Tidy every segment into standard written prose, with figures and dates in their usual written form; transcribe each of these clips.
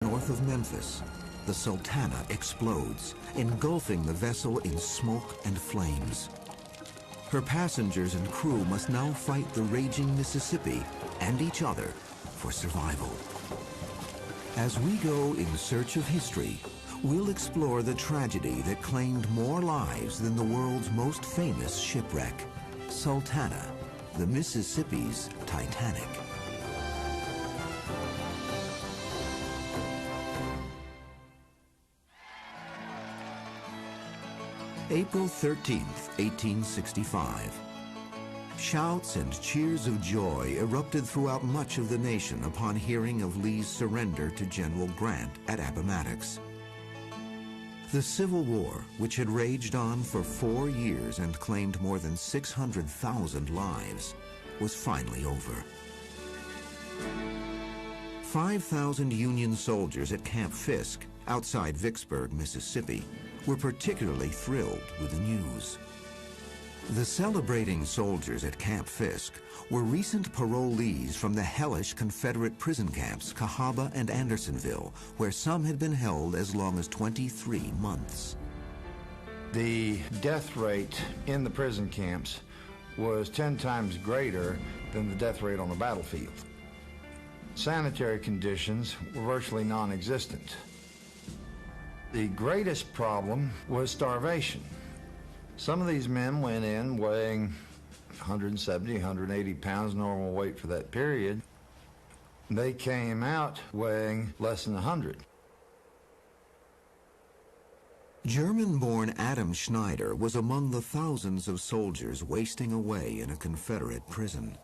North of Memphis, the Sultana explodes, engulfing the vessel in smoke and flames. Her passengers and crew must now fight the raging Mississippi and each other for survival. As we go in search of history, we'll explore the tragedy that claimed more lives than the world's most famous shipwreck, Sultana, the Mississippi's Titanic. April 13th, 1865. Shouts and cheers of joy erupted throughout much of the nation upon hearing of Lee's surrender to General Grant at Appomattox. The Civil War, which had raged on for 4 years and claimed more than 600,000 lives, was finally over. 5,000 Union soldiers at Camp Fisk, outside Vicksburg, Mississippi, were particularly thrilled with the news. The celebrating soldiers at Camp Fisk were recent parolees from the hellish Confederate prison camps Cahaba and Andersonville, where some had been held as long as 23 months. The death rate in the prison camps was 10 times greater than the death rate on the battlefield. Sanitary conditions were virtually non-existent. The greatest problem was starvation. Some of these men went in weighing 170, 180 pounds, normal weight for that period. They came out weighing less than 100. German-born Adam Schneider was among the thousands of soldiers wasting away in a Confederate prison.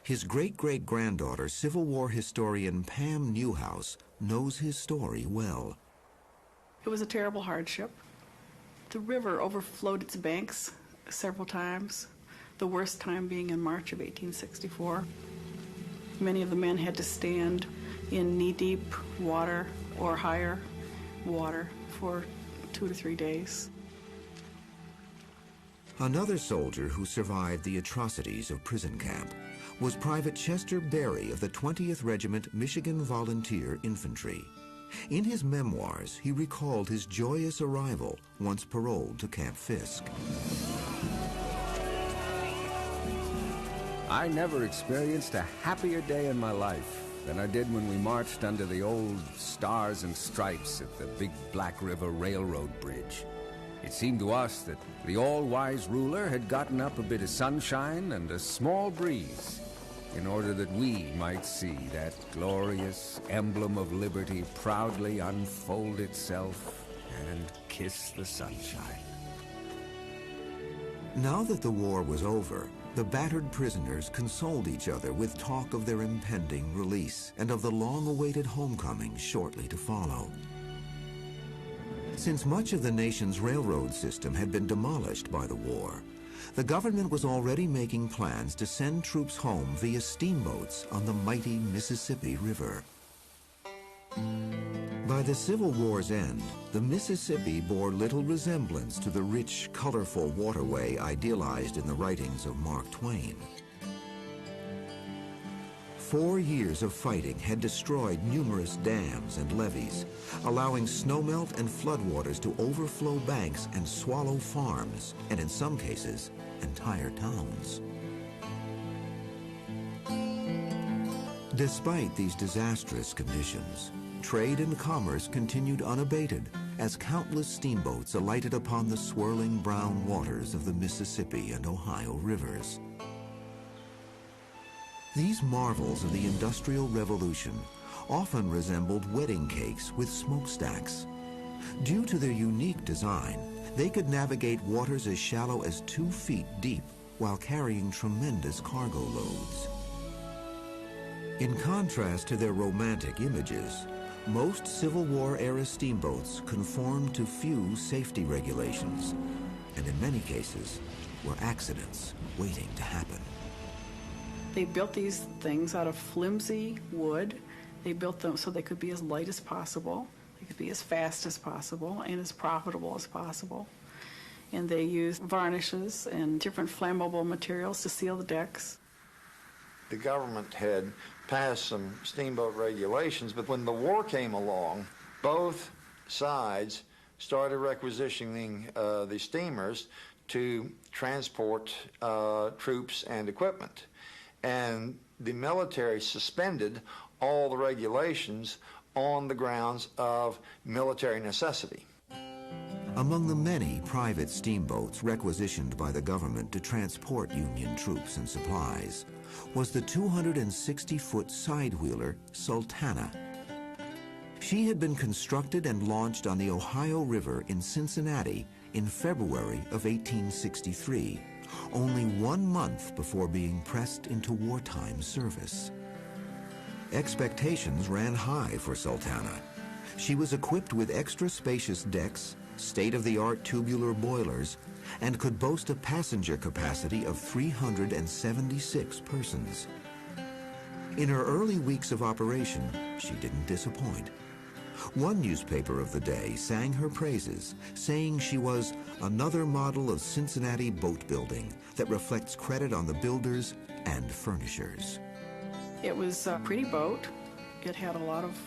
His great-great-granddaughter, Civil War historian Pam Newhouse, knows his story well. It was a terrible hardship. The river overflowed its banks several times, the worst time being in March of 1864. Many of the men had to stand in knee-deep water or higher water for 2 to 3 days. Another soldier who survived the atrocities of prison camp was Private Chester Berry of the 20th Regiment Michigan Volunteer Infantry. In his memoirs, he recalled his joyous arrival once paroled to Camp Fisk. I never experienced a happier day in my life than I did when we marched under the old Stars and Stripes at the Big Black River Railroad Bridge. It seemed to us that the all-wise ruler had gotten up a bit of sunshine and a small breeze in order that we might see that glorious emblem of liberty proudly unfold itself and kiss the sunshine. Now that the war was over, the battered prisoners consoled each other with talk of their impending release and of the long-awaited homecoming shortly to follow. Since much of the nation's railroad system had been demolished by the war, the government was already making plans to send troops home via steamboats on the mighty Mississippi River. By the Civil War's end, the Mississippi bore little resemblance to the rich, colorful waterway idealized in the writings of Mark Twain. 4 years of fighting had destroyed numerous dams and levees, allowing snowmelt and floodwaters to overflow banks and swallow farms, and in some cases, entire towns. Despite these disastrous conditions, trade and commerce continued unabated as countless steamboats alighted upon the swirling brown waters of the Mississippi and Ohio rivers. These marvels of the Industrial Revolution often resembled wedding cakes with smokestacks. Due to their unique design, they could navigate waters as shallow as 2 feet deep while carrying tremendous cargo loads. In contrast to their romantic images, most Civil War-era steamboats conformed to few safety regulations, and in many cases were accidents waiting to happen. They built these things out of flimsy wood. They built them so they could be as light as possible, they could be as fast as possible, and as profitable as possible. And they used varnishes and different flammable materials to seal the decks. The government had passed some steamboat regulations, but when the war came along, both sides started requisitioning the steamers to transport troops and equipment. And the military suspended all the regulations on the grounds of military necessity. Among the many private steamboats requisitioned by the government to transport Union troops and supplies was the 260-foot side-wheeler Sultana. She had been constructed and launched on the Ohio River in Cincinnati in February of 1863, only 1 month before being pressed into wartime service. Expectations ran high for Sultana. She was equipped with extra spacious decks, state-of-the-art tubular boilers, and could boast a passenger capacity of 376 persons. In her early weeks of operation, she didn't disappoint. One newspaper of the day sang her praises, saying she was another model of Cincinnati boat building that reflects credit on the builders and furnishers. It was a pretty boat. It had a lot of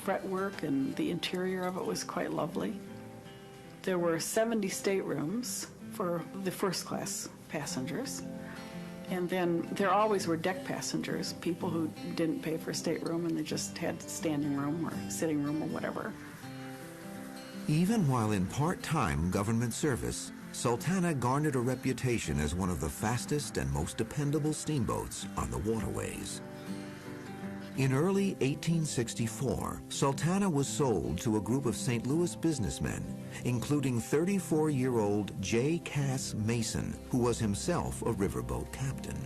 fretwork, and the interior of it was quite lovely. There were 70 staterooms for the first-class passengers. And then there always were deck passengers, people who didn't pay for a stateroom and they just had standing room or sitting room or whatever. Even while in part-time government service, Sultana garnered a reputation as one of the fastest and most dependable steamboats on the waterways. In early 1864, Sultana was sold to a group of St. Louis businessmen, including 34-year-old J. Cass Mason, who was himself a riverboat captain.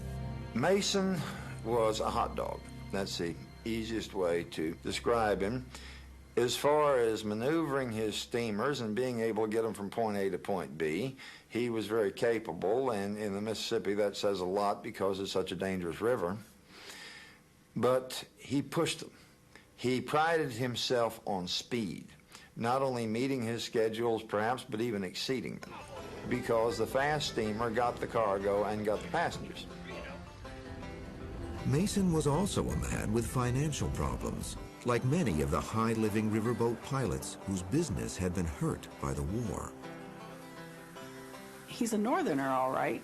Mason was a hot dog. That's the easiest way to describe him. As far as maneuvering his steamers and being able to get them from point A to point B, he was very capable, and in the Mississippi that says a lot because it's such a dangerous river. But he pushed them. He prided himself on speed, not only meeting his schedules perhaps, but even exceeding them, because the fast steamer got the cargo and got the passengers. Mason was also a man with financial problems, like many of the high-living riverboat pilots whose business had been hurt by the war. He's a northerner, all right,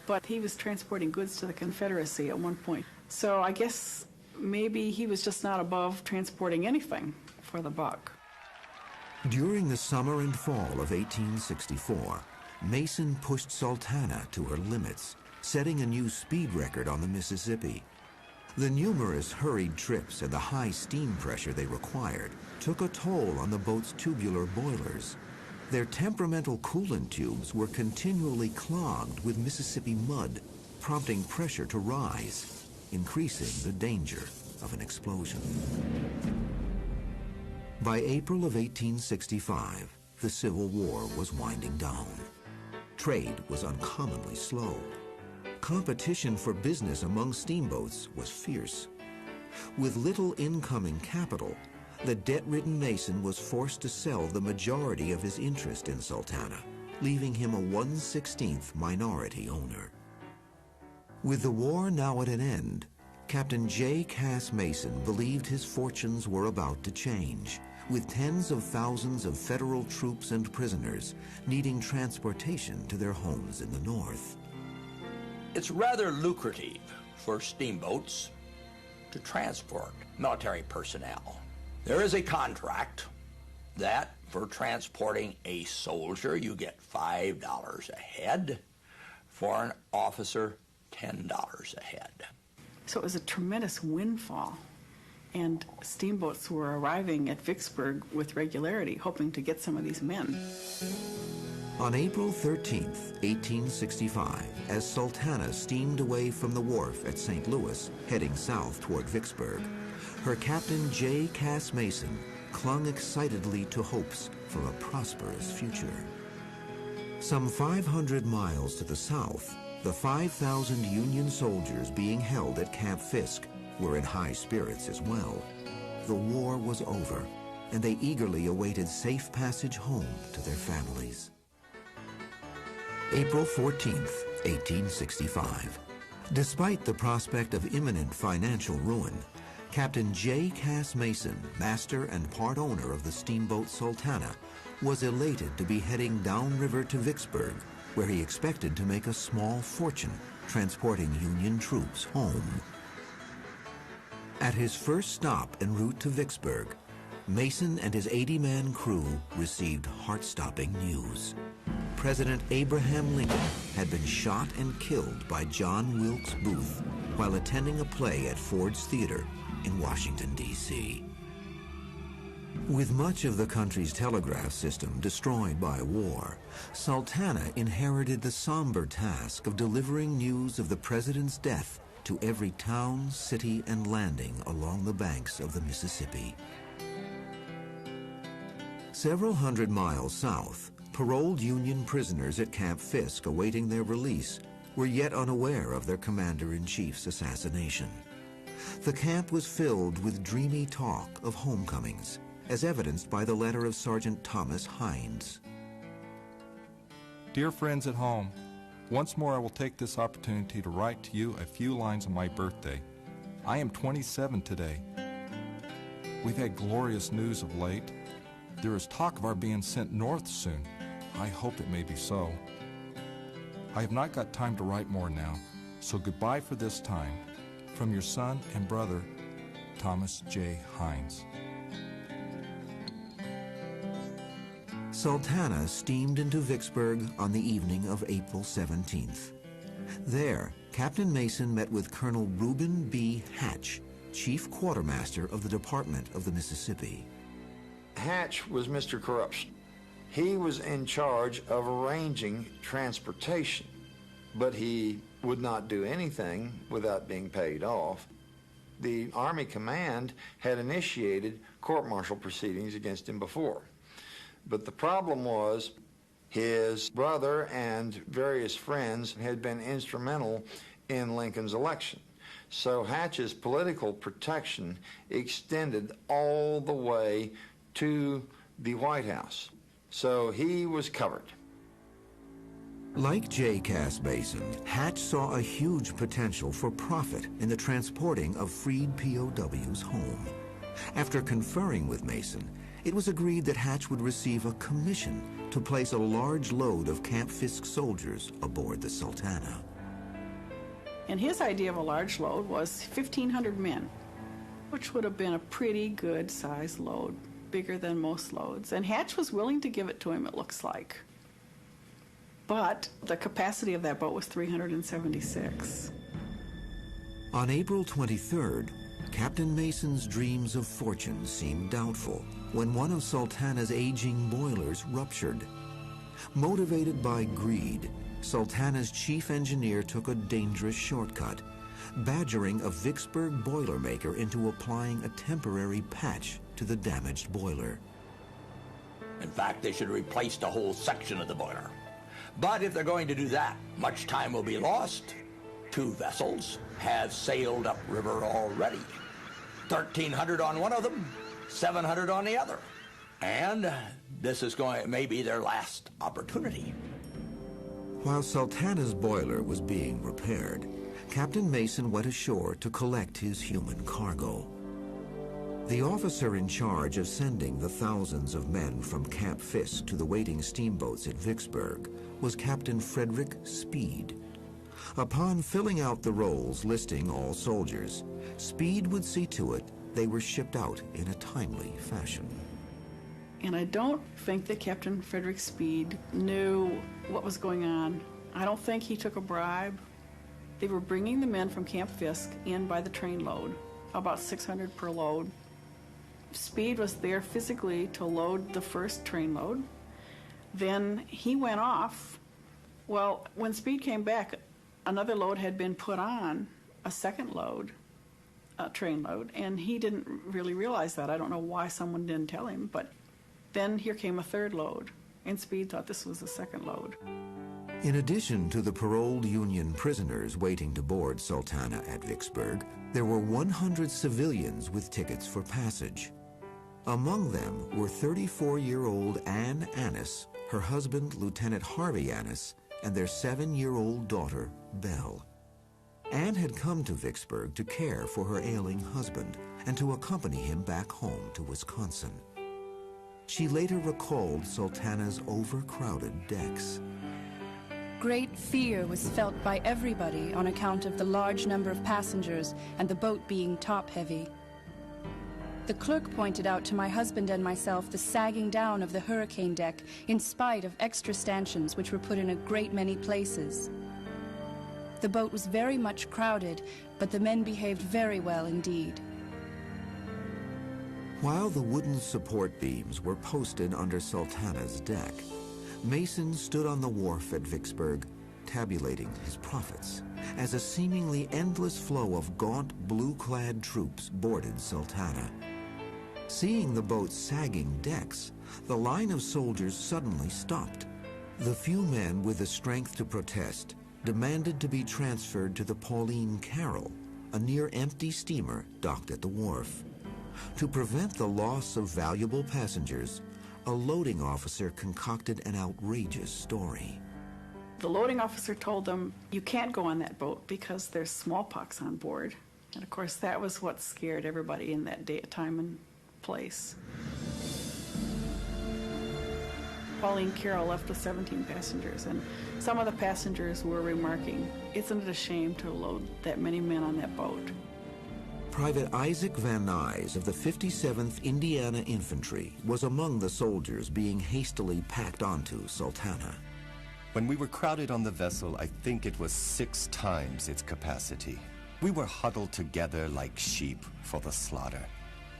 but he was transporting goods to the Confederacy at one point. So I guess maybe he was just not above transporting anything for the buck. During the summer and fall of 1864, Mason pushed Sultana to her limits, setting a new speed record on the Mississippi. The numerous hurried trips and the high steam pressure they required took a toll on the boat's tubular boilers. Their temperamental coolant tubes were continually clogged with Mississippi mud, prompting pressure to rise, increasing the danger of an explosion. By April of 1865, the Civil War was winding down. Trade was uncommonly slow. Competition for business among steamboats was fierce. With little incoming capital, the debt-ridden Mason was forced to sell the majority of his interest in Sultana, leaving him a 1/16 minority owner. With the war now at an end, Captain J. Cass Mason believed his fortunes were about to change, with tens of thousands of federal troops and prisoners needing transportation to their homes in the North. It's rather lucrative for steamboats to transport military personnel. There is a contract that for transporting a soldier, you get $5 a head. For an officer, $10 a head. So it was a tremendous windfall. And steamboats were arriving at Vicksburg with regularity, hoping to get some of these men. On April 13th, 1865, as Sultana steamed away from the wharf at St. Louis, heading south toward Vicksburg, her captain J. Cass Mason clung excitedly to hopes for a prosperous future. Some 500 miles to the south, the 5,000 Union soldiers being held at Camp Fisk were in high spirits as well. The war was over, and they eagerly awaited safe passage home to their families. April 14th, 1865. Despite the prospect of imminent financial ruin, Captain J. Cass Mason, master and part owner of the steamboat Sultana, was elated to be heading downriver to Vicksburg, where he expected to make a small fortune transporting Union troops home. At his first stop en route to Vicksburg, Mason and his 80-man crew received heart-stopping news. President Abraham Lincoln had been shot and killed by John Wilkes Booth while attending a play at Ford's Theater in Washington, D.C. With much of the country's telegraph system destroyed by war, Sultana inherited the somber task of delivering news of the president's death to every town, city, and landing along the banks of the Mississippi. Several hundred miles south, paroled Union prisoners at Camp Fisk awaiting their release were yet unaware of their commander-in-chief's assassination. The camp was filled with dreamy talk of homecomings, as evidenced by the letter of Sergeant Thomas Hines. Dear friends at home, once more I will take this opportunity to write to you a few lines on my birthday. I am 27 today. We've had glorious news of late. There is talk of our being sent north soon. I hope it may be so. I have not got time to write more now, so goodbye for this time. From your son and brother, Thomas J. Hines. Sultana steamed into Vicksburg on the evening of April 17th. There, Captain Mason met with Colonel Reuben B. Hatch, Chief Quartermaster of the Department of the Mississippi. Hatch was Mr. Corruption. He was in charge of arranging transportation, but he would not do anything without being paid off. The Army Command had initiated court-martial proceedings against him before. But the problem was his brother and various friends had been instrumental in Lincoln's election. So Hatch's political protection extended all the way to the White House. So he was covered. Like J. Cass Mason, Hatch saw a huge potential for profit in the transporting of freed POWs home. After conferring with Mason, it was agreed that Hatch would receive a commission to place a large load of Camp Fisk soldiers aboard the Sultana. And his idea of a large load was 1,500 men, which would have been a pretty good size load, bigger than most loads. And Hatch was willing to give it to him, it looks like. But the capacity of that boat was 376. On April 23rd, Captain Mason's dreams of fortune seemed doubtful when one of Sultana's aging boilers ruptured. Motivated by greed, Sultana's chief engineer took a dangerous shortcut, badgering a Vicksburg boilermaker into applying a temporary patch to the damaged boiler. In fact, they should replace the whole section of the boiler. But if they're going to do that, much time will be lost. 2 vessels have sailed upriver already. 1,300 on one of them, 700 on the other. And this is maybe their last opportunity. While Sultana's boiler was being repaired, Captain Mason went ashore to collect his human cargo. The officer in charge of sending the thousands of men from Camp Fisk to the waiting steamboats at Vicksburg was Captain Frederick Speed. Upon filling out the rolls listing all soldiers, Speed would see to it they were shipped out in a timely fashion. And I don't think that Captain Frederick Speed knew what was going on. I don't think he took a bribe. They were bringing the men from Camp Fisk in by the train load, about 600 per load. Speed was there physically to load the first train load. Then he went off. Well, when Speed came back, another load had been put on, a second load, a train load, and he didn't really realize that. I don't know why someone didn't tell him, but then here came a third load, and Speed thought this was the second load. In addition to the paroled Union prisoners waiting to board Sultana at Vicksburg, there were 100 civilians with tickets for passage. Among them were 34-year-old Ann Annis, her husband, Lieutenant Harvey Annis, and their 7-year-old daughter, Belle. Anne had come to Vicksburg to care for her ailing husband and to accompany him back home to Wisconsin. She later recalled Sultana's overcrowded decks. Great fear was felt by everybody on account of the large number of passengers and the boat being top-heavy. The clerk pointed out to my husband and myself the sagging down of the hurricane deck in spite of extra stanchions which were put in a great many places. The boat was very much crowded, but the men behaved very well indeed. While the wooden support beams were posted under Sultana's deck, Mason stood on the wharf at Vicksburg, tabulating his profits, as a seemingly endless flow of gaunt, blue-clad troops boarded Sultana. Seeing the boat's sagging decks, the line of soldiers suddenly stopped. The few men with the strength to protest demanded to be transferred to the Pauline Carroll, a near-empty steamer docked at the wharf. To prevent the loss of valuable passengers, a loading officer concocted an outrageous story. The loading officer told them, you can't go on that boat because there's smallpox on board. And of course, that was what scared everybody in that time and place. Pauline Carroll left with 17 passengers, and some of the passengers were remarking, isn't it a shame to load that many men on that boat? Private Isaac Van Nuys of the 57th Indiana Infantry was among the soldiers being hastily packed onto Sultana. When we were crowded on the vessel, I think it was 6 times its capacity. We were huddled together like sheep for the slaughter.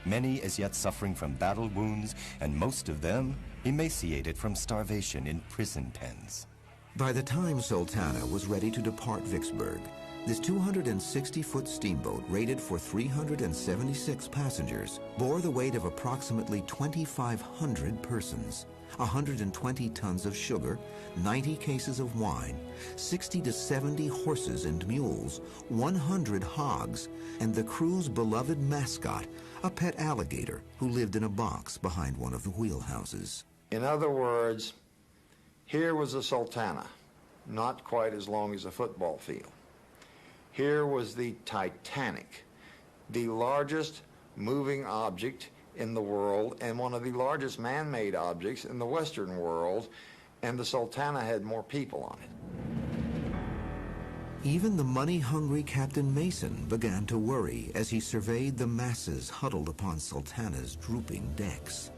Many as yet suffering from battle wounds, and most of them emaciated from starvation in prison pens. By the time Sultana was ready to depart Vicksburg, this 260-foot steamboat, rated for 376 passengers, bore the weight of approximately 2,500 persons, 120 tons of sugar, 90 cases of wine, 60 to 70 horses and mules, 100 hogs, and the crew's beloved mascot, a pet alligator who lived in a box behind one of the wheelhouses. In other words, here was the Sultana, not quite as long as a football field. Here was the Titanic, the largest moving object in the world and one of the largest man-made objects in the Western world, and the Sultana had more people on it. Even the money-hungry Captain Mason began to worry as he surveyed the masses huddled upon Sultana's drooping decks.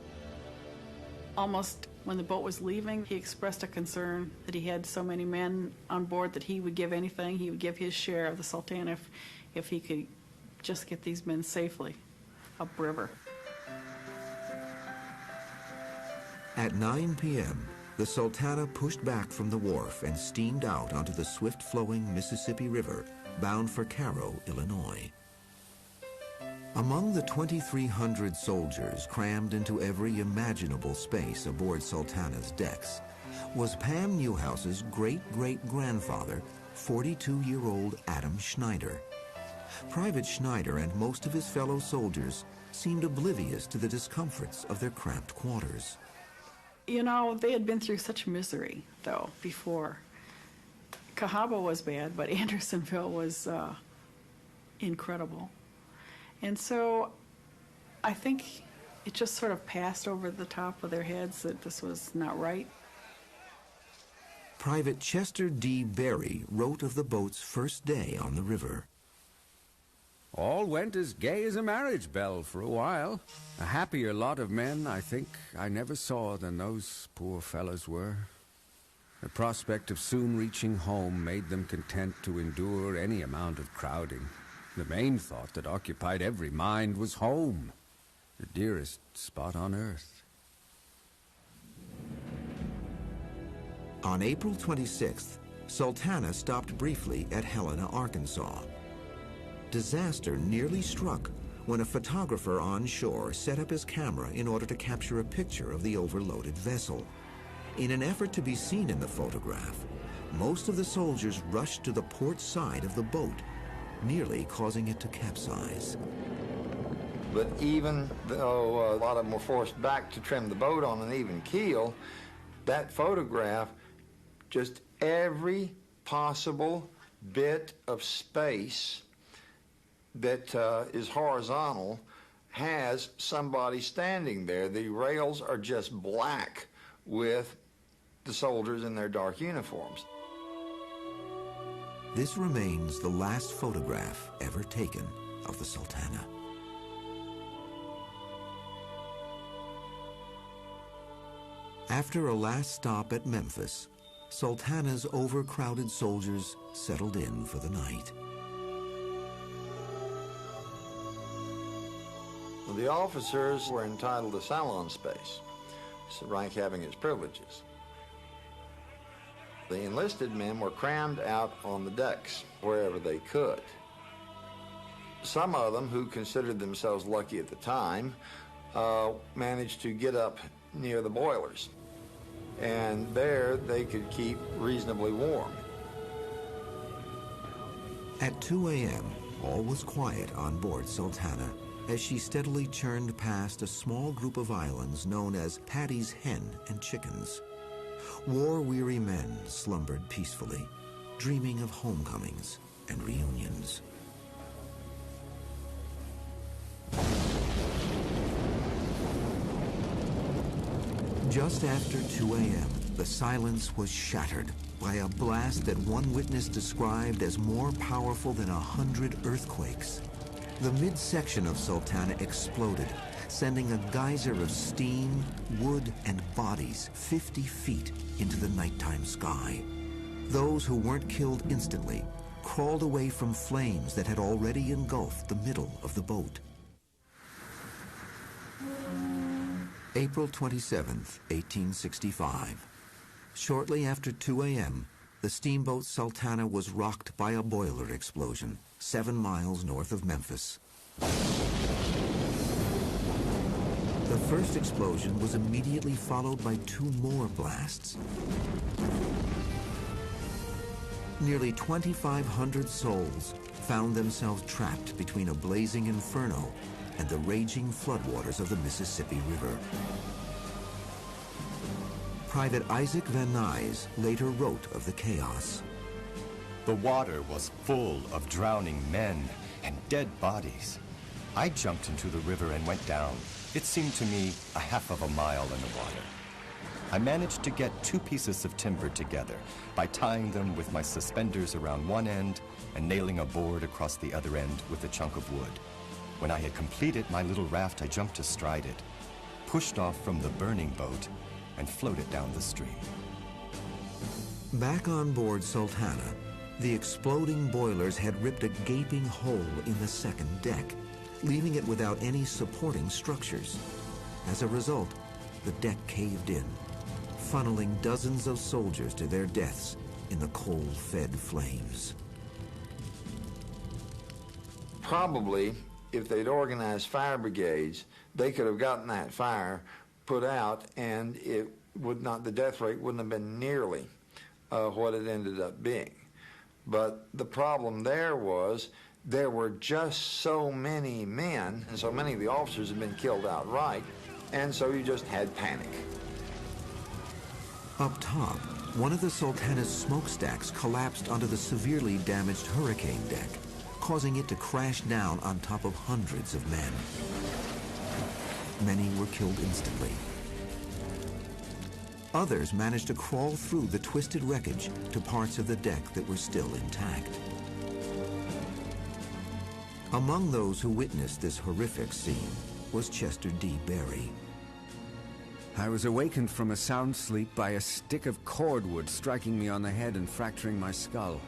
Almost when the boat was leaving, he expressed a concern that he had so many men on board that he would give anything. He would give his share of the Sultana if he could just get these men safely upriver. At 9 p.m., the Sultana pushed back from the wharf and steamed out onto the swift-flowing Mississippi River, bound for Cairo, Illinois. Among the 2,300 soldiers crammed into every imaginable space aboard Sultana's decks was Pam Newhouse's great-great-grandfather, 42-year-old Adam Schneider. Private Schneider and most of his fellow soldiers seemed oblivious to the discomforts of their cramped quarters. You know, they had been through such misery, though, before. Cahaba was bad, but Andersonville was incredible. And so I think it just sort of passed over the top of their heads that this was not right. Private Chester D. Berry wrote of the boat's first day on the river. All went as gay as a marriage bell for a while. A happier lot of men, I think, I never saw than those poor fellows were. The prospect of soon reaching home made them content to endure any amount of crowding. The main thought that occupied every mind was home, the dearest spot on earth. On April 26th, Sultana stopped briefly at Helena, Arkansas. Disaster nearly struck when a photographer on shore set up his camera in order to capture a picture of the overloaded vessel. In an effort to be seen in the photograph, most of the soldiers rushed to the port side of the boat, nearly causing it to capsize. But even though a lot of them were forced back to trim the boat on an even keel, that photograph, just every possible bit of space that is horizontal has somebody standing there. The rails are just black with the soldiers in their dark uniforms. This remains the last photograph ever taken of the Sultana. After a last stop at Memphis, Sultana's overcrowded soldiers settled in for the night. The officers were entitled to salon space, so rank having its privileges. The enlisted men were crammed out on the decks wherever they could. Some of them, who considered themselves lucky at the time, managed to get up near the boilers, and there they could keep reasonably warm. At 2 a.m., all was quiet on board Sultana as she steadily churned past a small group of islands known as Paddy's Hen and Chickens. War-weary men slumbered peacefully, dreaming of homecomings and reunions. Just after 2 a.m., the silence was shattered by a blast that one witness described as more powerful than 100 earthquakes. The midsection of Sultana exploded, sending a geyser of steam, wood, and bodies 50 feet into the nighttime sky. Those who weren't killed instantly crawled away from flames that had already engulfed the middle of the boat. April 27th, 1865. Shortly after 2 a.m., the steamboat Sultana was rocked by a boiler explosion 7 miles north of Memphis. The first explosion was immediately followed by 2 more blasts. Nearly 2,500 souls found themselves trapped between a blazing inferno and the raging floodwaters of the Mississippi River. Private Isaac Van Nuys later wrote of the chaos. The water was full of drowning men and dead bodies. I jumped into the river and went down. It seemed to me a half of a mile in the water. I managed to get 2 pieces of timber together by tying them with my suspenders around one end and nailing a board across the other end with a chunk of wood. When I had completed my little raft, I jumped astride it, pushed off from the burning boat, and floated down the stream. Back on board Sultana, the exploding boilers had ripped a gaping hole in the second deck, leaving it without any supporting structures. As a result, the deck caved in, funneling dozens of soldiers to their deaths in the coal-fed flames. Probably, if they'd organized fire brigades, they could have gotten that fire put out, and the death rate wouldn't have been nearly what it ended up being. But the problem there was there were just so many men, and so many of the officers had been killed outright, and so you just had panic. Up top, one of the Sultana's smokestacks collapsed onto the severely damaged hurricane deck, causing it to crash down on top of hundreds of men. Many were killed instantly. Others managed to crawl through the twisted wreckage to parts of the deck that were still intact. Among those who witnessed this horrific scene was Chester D. Berry. I was awakened from a sound sleep by a stick of cordwood striking me on the head and fracturing my skull.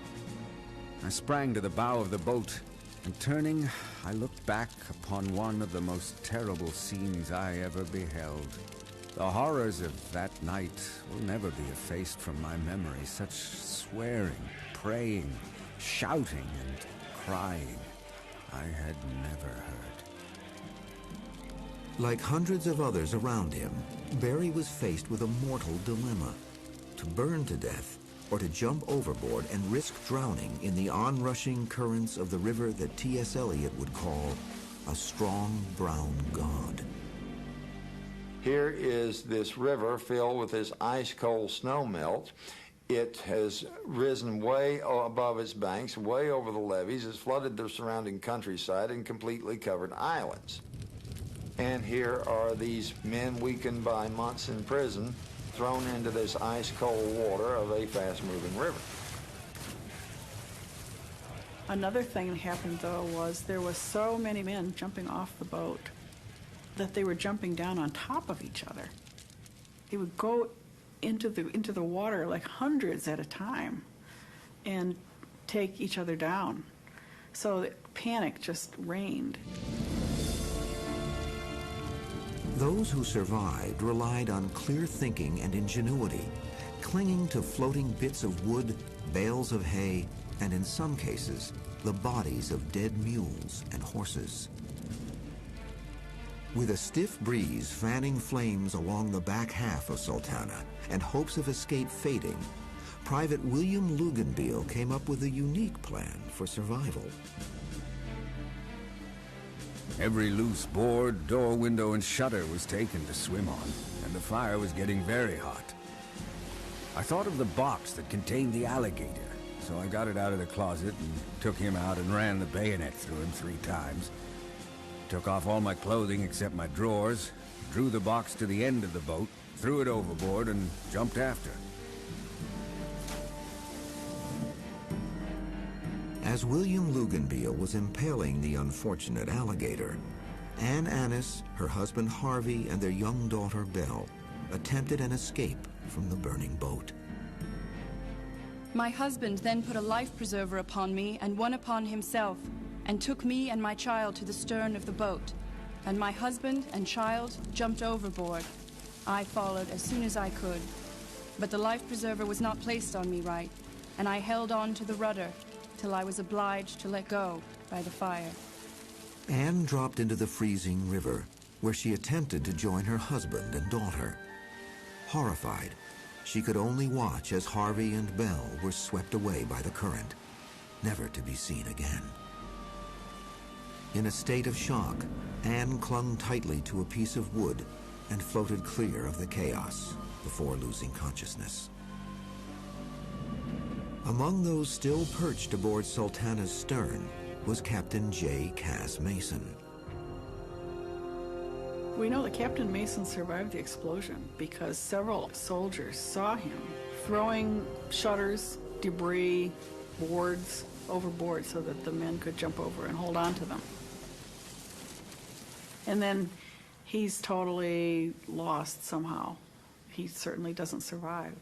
I sprang to the bow of the boat, and turning, I looked back upon one of the most terrible scenes I ever beheld. The horrors of that night will never be effaced from my memory. Such swearing, praying, shouting, and crying I had never heard. Like hundreds of others around him, Berry was faced with a mortal dilemma: to burn to death or to jump overboard and risk drowning in the onrushing currents of the river that T.S. Eliot would call a strong brown god. Here is this river filled with this ice-cold snow melt, It has risen way above its banks, way over the levees, has flooded the surrounding countryside and completely covered islands. And here are these men weakened by months in prison, thrown into this ice-cold water of a fast-moving river. Another thing that happened, though, was there was so many men jumping off the boat that they were jumping down on top of each other. They would go into the water like hundreds at a time and take each other down. So panic just reigned. Those who survived relied on clear thinking and ingenuity, clinging to floating bits of wood, bales of hay, and in some cases, the bodies of dead mules and horses. With a stiff breeze fanning flames along the back half of Sultana and hopes of escape fading, Private William Luganbeal came up with a unique plan for survival. Every loose board, door, window, and shutter was taken to swim on, and the fire was getting very hot. I thought of the box that contained the alligator, so I got it out of the closet and took him out and ran the bayonet through him 3 times. Took off all my clothing except my drawers, drew the box to the end of the boat, threw it overboard, and jumped after. As William Luganbeal was impaling the unfortunate alligator, Ann Annis, her husband Harvey, and their young daughter Belle attempted an escape from the burning boat. My husband then put a life preserver upon me and one upon himself, and took me and my child to the stern of the boat, and my husband and child jumped overboard. I followed as soon as I could, but the life preserver was not placed on me right, and I held on to the rudder till I was obliged to let go by the fire. Anne dropped into the freezing river, where she attempted to join her husband and daughter. Horrified, she could only watch as Harvey and Belle were swept away by the current, never to be seen again. In a state of shock, Anne clung tightly to a piece of wood and floated clear of the chaos before losing consciousness. Among those still perched aboard Sultana's stern was Captain J. Cass Mason. We know that Captain Mason survived the explosion because several soldiers saw him throwing shutters, debris, boards overboard so that the men could jump over and hold on to them. And then he's totally lost somehow. He certainly doesn't survive.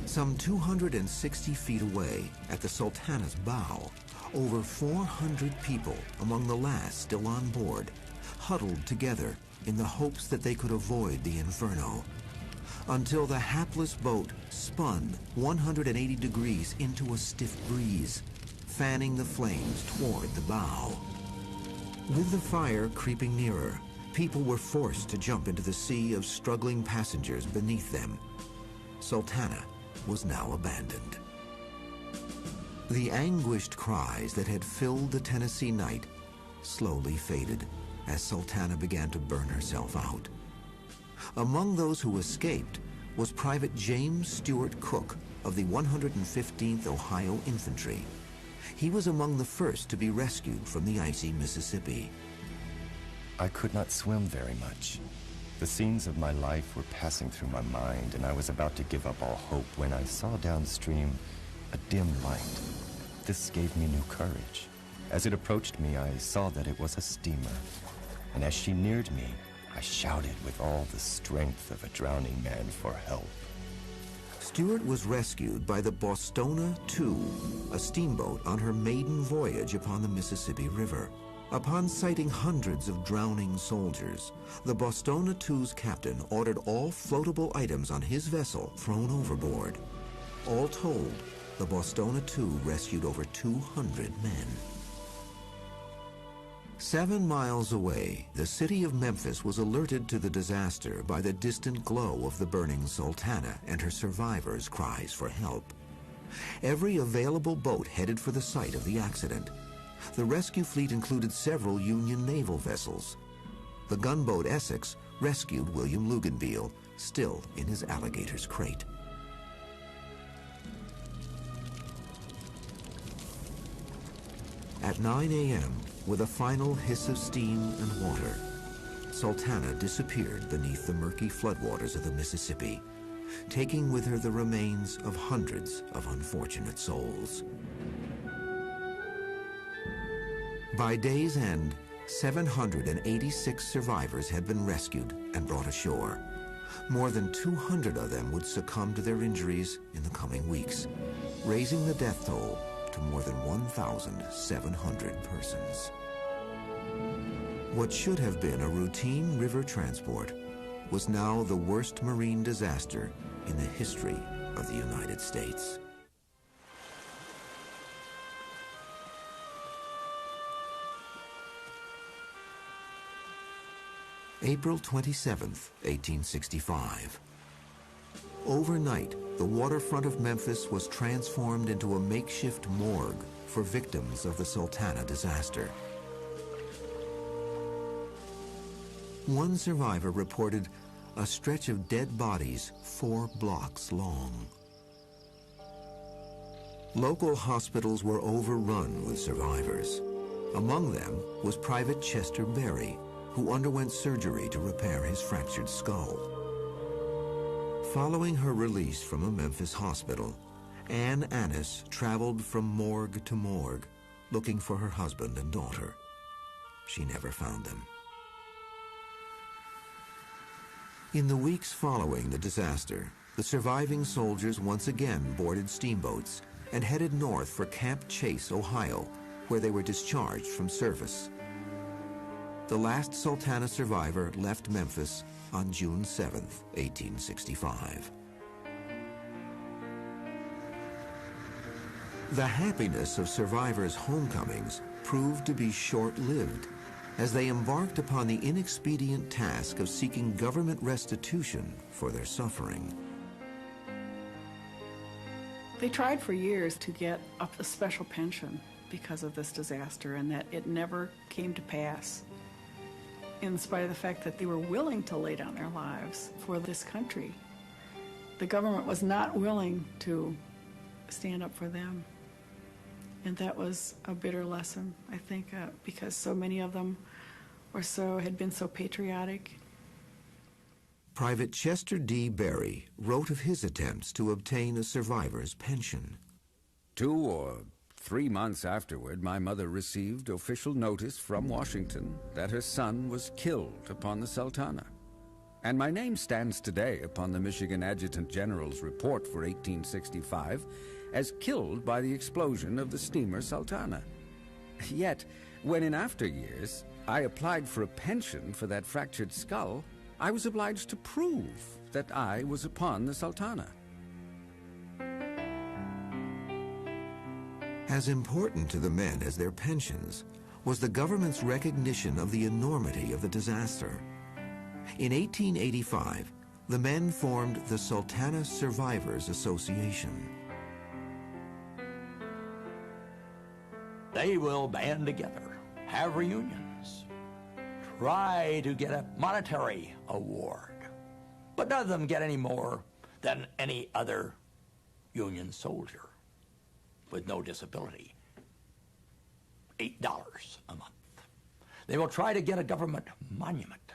Some 260 feet away, at the Sultana's bow, over 400 people, among the last still on board, huddled together in the hopes that they could avoid the inferno, until the hapless boat spun 180 degrees into a stiff breeze, fanning the flames toward the bow. With the fire creeping nearer, people were forced to jump into the sea of struggling passengers beneath them. Sultana was now abandoned. The anguished cries that had filled the Tennessee night slowly faded as Sultana began to burn herself out. Among those who escaped was Private James Stewart Cook of the 115th Ohio Infantry. He was among the first to be rescued from the icy Mississippi. I could not swim very much. The scenes of my life were passing through my mind, and I was about to give up all hope when I saw downstream a dim light. This gave me new courage. As it approached me, I saw that it was a steamer, and as she neared me, I shouted with all the strength of a drowning man for help. Stewart was rescued by the Bostona II, a steamboat on her maiden voyage upon the Mississippi River. Upon sighting hundreds of drowning soldiers, the Bostona II's captain ordered all floatable items on his vessel thrown overboard. All told, the Bostona II rescued over 200 men. 7 miles away, the city of Memphis was alerted to the disaster by the distant glow of the burning Sultana and her survivors' cries for help. Every available boat headed for the site of the accident. The rescue fleet included several Union naval vessels. The gunboat Essex rescued William Luganbeal, still in his alligator's crate. At 9 a.m., with a final hiss of steam and water, Sultana disappeared beneath the murky floodwaters of the Mississippi, taking with her the remains of hundreds of unfortunate souls. By day's end, 786 survivors had been rescued and brought ashore. More than 200 of them would succumb to their injuries in the coming weeks, raising the death toll to more than 1,700 persons. What should have been a routine river transport was now the worst marine disaster in the history of the United States. April 27th, 1865. Overnight, the waterfront of Memphis was transformed into a makeshift morgue for victims of the Sultana disaster. One survivor reported a stretch of dead bodies 4 blocks long. Local hospitals were overrun with survivors. Among them was Private Chester Berry, who underwent surgery to repair his fractured skull. Following her release from a Memphis hospital, Ann Annis traveled from morgue to morgue, looking for her husband and daughter. She never found them. In the weeks following the disaster, the surviving soldiers once again boarded steamboats and headed north for Camp Chase, Ohio, where they were discharged from service. The last Sultana survivor left Memphis on June 7th, 1865. The happiness of survivors' homecomings proved to be short-lived, as they embarked upon the inexpedient task of seeking government restitution for their suffering. They tried for years to get a special pension because of this disaster, and that it never came to pass, in spite of the fact that they were willing to lay down their lives for this country. The government was not willing to stand up for them. And that was a bitter lesson, I think, because so many of them had been so patriotic. Private Chester D. Berry wrote of his attempts to obtain a survivor's pension. 2 or 3 months afterward, my mother received official notice from Washington that her son was killed upon the Sultana. And my name stands today upon the Michigan Adjutant General's report for 1865 as killed by the explosion of the steamer Sultana. Yet, when in after years I applied for a pension for that fractured skull, I was obliged to prove that I was upon the Sultana. As important to the men as their pensions was the government's recognition of the enormity of the disaster. In 1885, the men formed the Sultana Survivors Association. They will band together, have reunions, try to get a monetary award, but none of them get any more than any other Union soldier with no disability. $8 a month. They will try to get a government monument.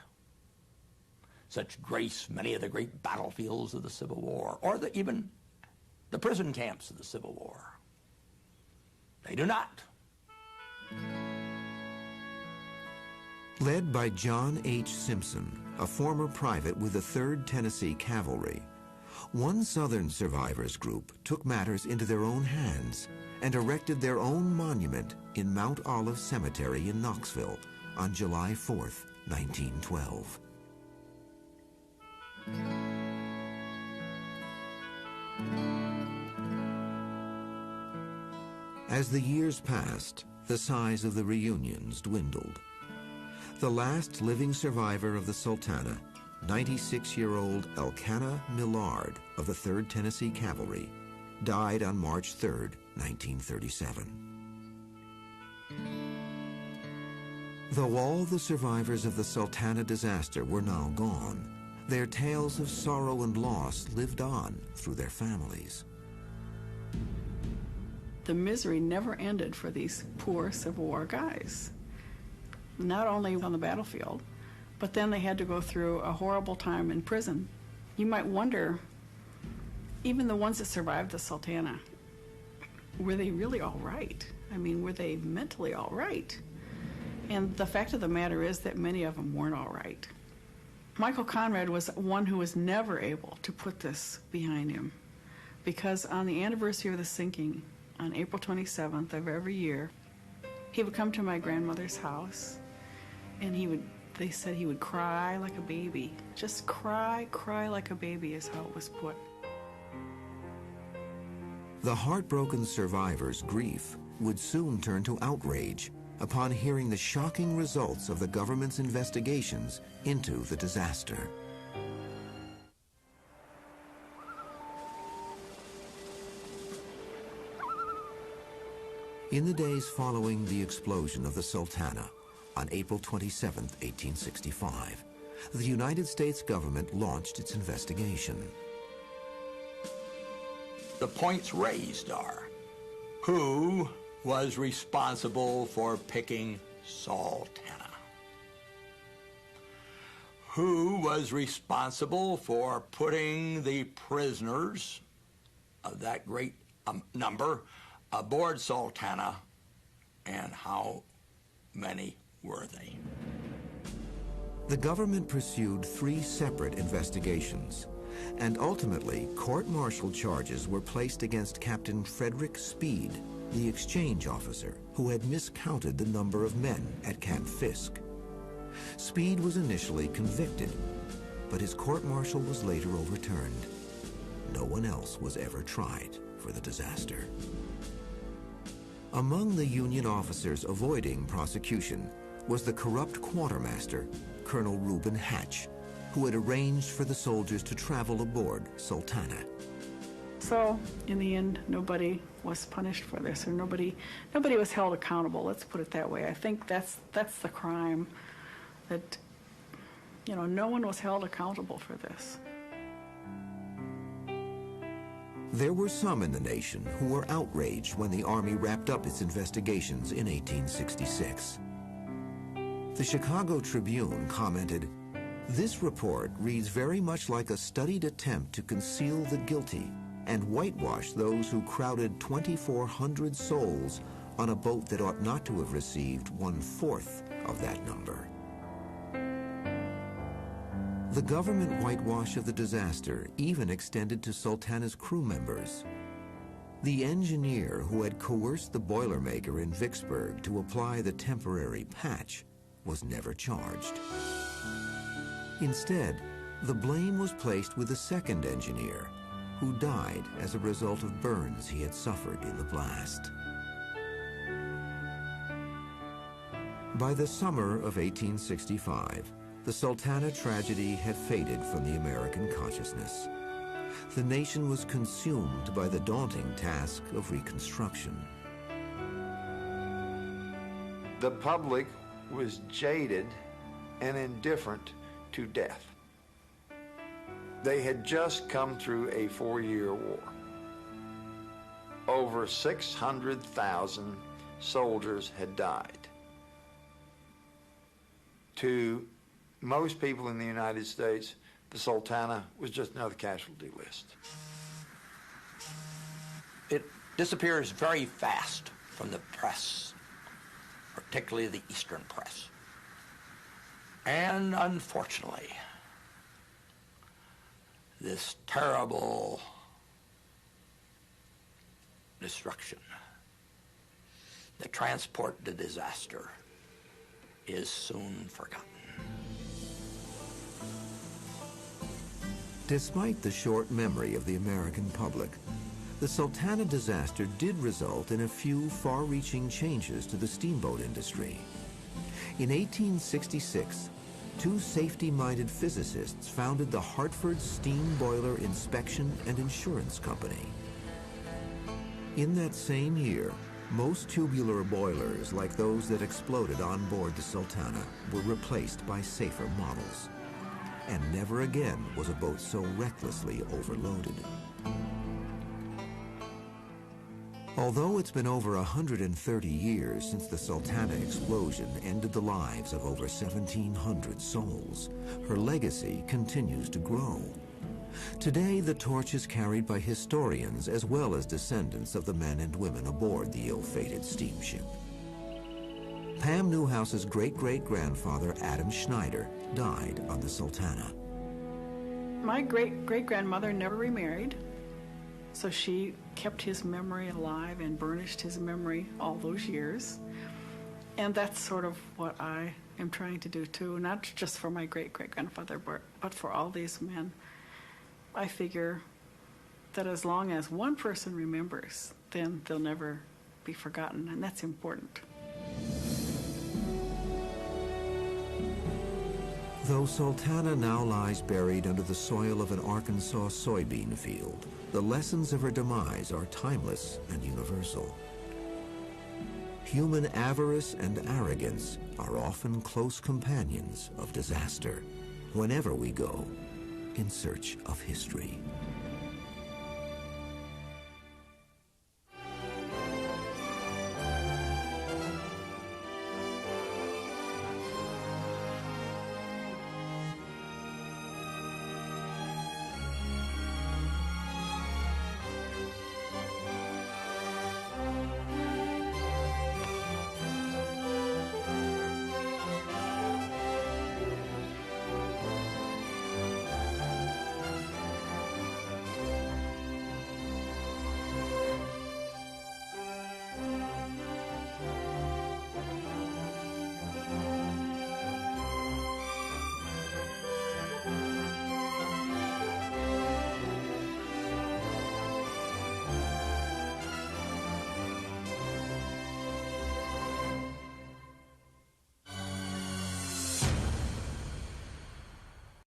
Such grace many of the great battlefields of the Civil War, or even the prison camps of the Civil War. They do not. Led by John H. Simpson, a former private with the 3rd Tennessee Cavalry, one Southern survivors group took matters into their own hands and erected their own monument in Mount Olive Cemetery in Knoxville on July 4th, 1912. As the years passed, the size of the reunions dwindled. The last living survivor of the Sultana, 96-year-old Elkanah Millard of the 3rd Tennessee Cavalry, died on March 3rd, 1937. Though all the survivors of the Sultana disaster were now gone, their tales of sorrow and loss lived on through their families. the misery never ended for these poor Civil War guys. Not only on the battlefield, but then they had to go through a horrible time in prison. You might wonder, even the ones that survived the Sultana, were they really all right? I mean, were they mentally all right? And the fact of the matter is that many of them weren't all right. Michael Conrad was one who was never able to put this behind him, because on the anniversary of the sinking, on April 27th of every year, he would come to my grandmother's house, and they said he would cry like a baby. Just cry like a baby is how it was put. The heartbroken survivors' grief would soon turn to outrage upon hearing the shocking results of the government's investigations into the disaster. In the days following the explosion of the Sultana on April 27, 1865, the United States government launched its investigation. The points raised are, who was responsible for picking Sultana? Who was responsible for putting the prisoners of that great number aboard Sultana, and how many were they? The government pursued 3 separate investigations, and ultimately court-martial charges were placed against Captain Frederick Speed, the exchange officer who had miscounted the number of men at Camp Fisk. Speed was initially convicted, but his court-martial was later overturned. No one else was ever tried for the disaster. Among the Union officers avoiding prosecution was the corrupt quartermaster, Colonel Reuben Hatch, who had arranged for the soldiers to travel aboard Sultana. So, in the end, nobody was punished for this, or nobody was held accountable, let's put it that way. I think that's the crime, that, no one was held accountable for this. There were some in the nation who were outraged when the Army wrapped up its investigations in 1866. The Chicago Tribune commented, "This report reads very much like a studied attempt to conceal the guilty and whitewash those who crowded 2,400 souls on a boat that ought not to have received 1/4 of that number." The government whitewash of the disaster even extended to Sultana's crew members. The engineer who had coerced the Boilermaker in Vicksburg to apply the temporary patch was never charged. Instead, the blame was placed with the second engineer, who died as a result of burns he had suffered in the blast. By the summer of 1865, the Sultana tragedy had faded from the American consciousness. The nation was consumed by the daunting task of reconstruction. The public was jaded and indifferent to death. They had just come through a 4-year war. Over 600,000 soldiers had died. To most people in the United States, the Sultana was just another casualty list. It disappears very fast from the press, particularly the Eastern press. And unfortunately, this terrible destruction, the transport to disaster, is soon forgotten. Despite the short memory of the American public, the Sultana disaster did result in a few far-reaching changes to the steamboat industry. In 1866, 2 safety-minded physicists founded the Hartford Steam Boiler Inspection and Insurance Company. In that same year, most tubular boilers, like those that exploded on board the Sultana, were replaced by safer models. And never again was a boat so recklessly overloaded. Although it's been over 130 years since the Sultana explosion ended the lives of over 1,700 souls, her legacy continues to grow. Today, the torch is carried by historians as well as descendants of the men and women aboard the ill-fated steamship. Pam Newhouse's great-great-grandfather, Adam Schneider, died on the Sultana. My great-great-grandmother never remarried, so she kept his memory alive and burnished his memory all those years. And that's sort of what I am trying to do too, not just for my great-great-grandfather, but for all these men. I figure that as long as one person remembers, then they'll never be forgotten, and that's important. Though Sultana now lies buried under the soil of an Arkansas soybean field, the lessons of her demise are timeless and universal. Human avarice and arrogance are often close companions of disaster whenever we go in search of history.